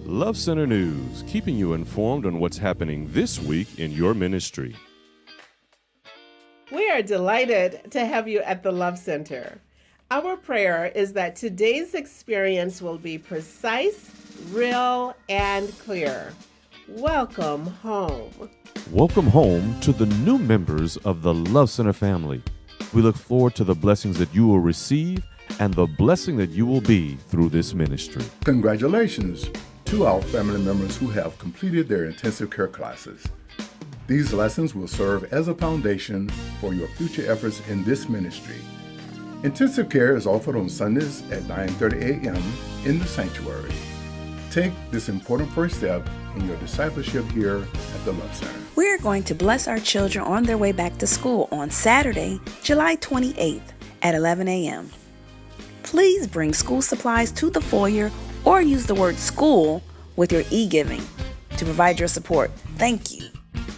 Love Center News, keeping you informed on what's happening this week in your ministry. We are delighted to have you at the Love Center. Our prayer is that today's experience will be precise, real, and clear. Welcome home. Welcome home to the new members of the Love Center family. We look forward to the blessings that you will receive and the blessing that you will be through this ministry. Congratulations to our family members who have completed their intensive care classes. These lessons will serve as a foundation for your future efforts in this ministry. Intensive care is offered on Sundays at 9:30 a.m. in the sanctuary. Take this important first step in your discipleship here at the Love Center. We're going to bless our children on their way back to school on Saturday, July 28th at 11 a.m. Please bring school supplies to the foyer or use the word school with your e-giving to provide your support. Thank you.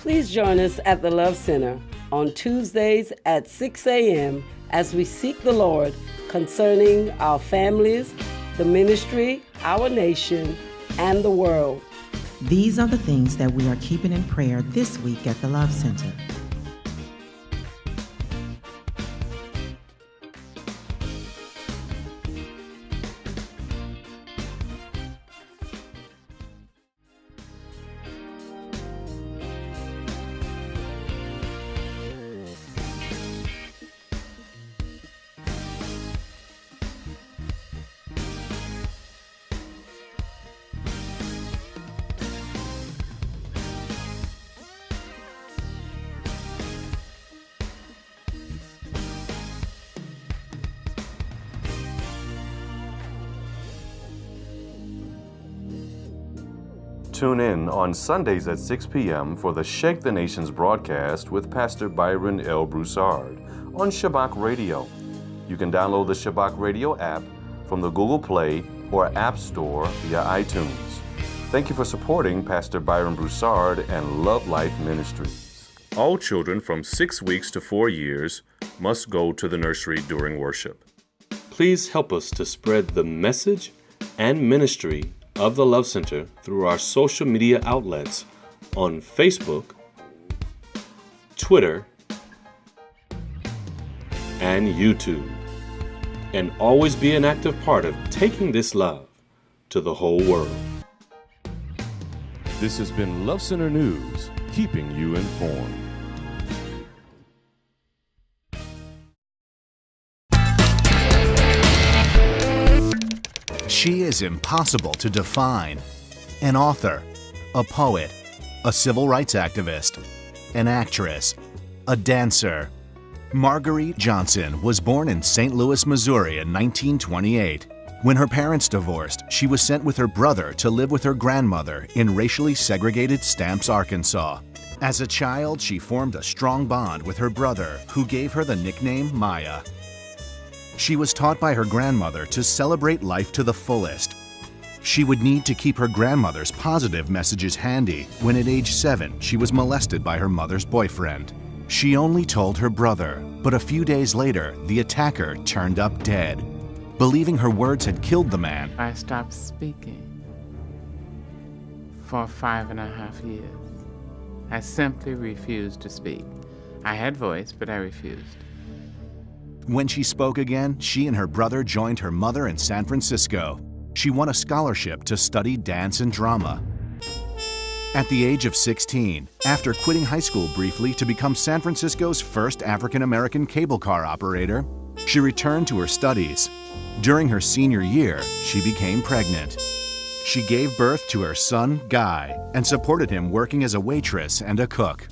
Please join us at the Love Center on Tuesdays at 6 a.m. as we seek the Lord concerning our families, the ministry, our nation, and the world. These are the things that we are keeping in prayer this week at the Love Center. Tune in on Sundays at 6 p.m. for the Shake the Nations broadcast with Pastor Byron L. Broussard on Shabbat Radio. You can download the Shabbat Radio app from the Google Play or App Store via iTunes. Thank you for supporting Pastor Byron Broussard and Love Life Ministries. All children from 6 weeks to 4 years must go to the nursery during worship. Please help us to spread the message and ministry of the Love Center through our social media outlets on Facebook, Twitter, and YouTube. And always be an active part of taking this love to the whole world. This has been Love Center News, keeping you informed. She is impossible to define. An author, a poet, a civil rights activist, an actress, a dancer. Marguerite Johnson was born in St. Louis, Missouri in 1928. When her parents divorced, she was sent with her brother to live with her grandmother in racially segregated Stamps, Arkansas. As a child, she formed a strong bond with her brother, who gave her the nickname Maya. She was taught by her grandmother to celebrate life to the fullest. She would need to keep her grandmother's positive messages handy when at age 7 she was molested by her mother's boyfriend. She only told her brother, but a few days later the attacker turned up dead. Believing her words had killed the man, I stopped speaking for 5.5 years. I simply refused to speak. I had voice, but I refused. When she spoke again, she and her brother joined her mother in San Francisco. She won a scholarship to study dance and drama. At the age of 16, after quitting high school briefly to become San Francisco's first African-American cable car operator, she returned to her studies. During her senior year, she became pregnant. She gave birth to her son, Guy, and supported him working as a waitress and a cook.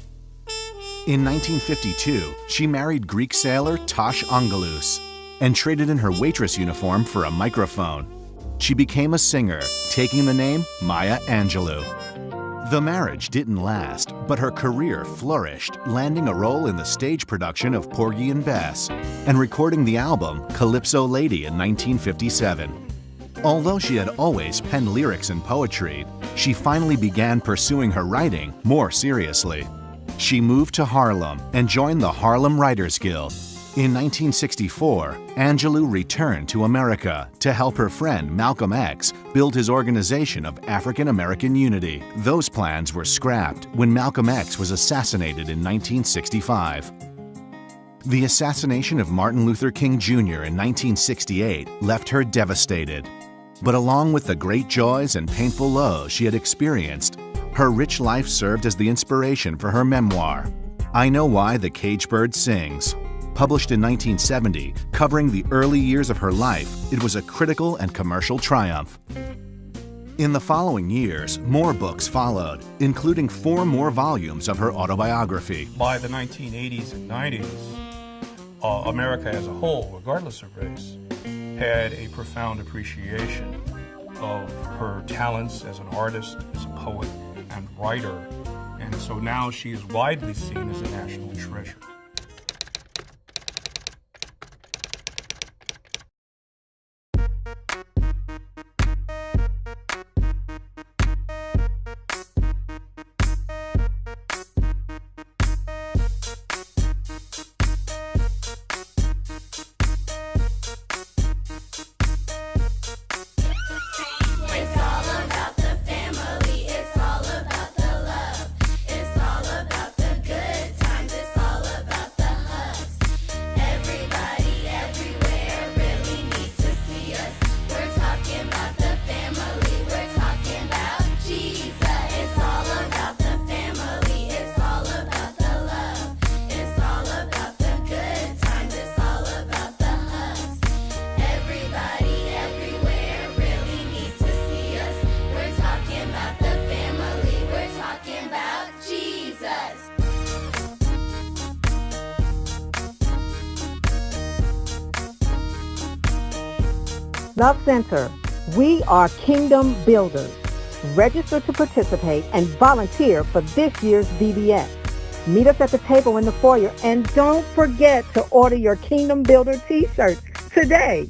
In 1952, she married Greek sailor Tosh Angelus and traded in her waitress uniform for a microphone. She became a singer, taking the name Maya Angelou. The marriage didn't last, but her career flourished, landing a role in the stage production of Porgy and Bess and recording the album Calypso Lady in 1957. Although she had always penned lyrics and poetry, she finally began pursuing her writing more seriously. She moved to Harlem and joined the Harlem Writers Guild. In 1964, Angelou returned to America to help her friend Malcolm X build his organization of African American Unity. Those plans were scrapped when Malcolm X was assassinated in 1965. The assassination of Martin Luther King Jr. in 1968 left her devastated. But along with the great joys and painful lows she had experienced, her rich life served as the inspiration for her memoir, I Know Why the Caged Bird Sings. Published in 1970, covering the early years of her life, it was a critical and commercial triumph. In the following years, more books followed, including 4 more volumes of her autobiography. By the 1980s and 90s, America as a whole, regardless of race, had a profound appreciation of her talents as an artist, as a poet, and writer. And so now she is widely seen as a national treasure. Love Center, we are kingdom builders. Register to participate and volunteer for this year's VBS. Meet us at the table in the foyer and don't forget to order your Kingdom Builder t-shirts today.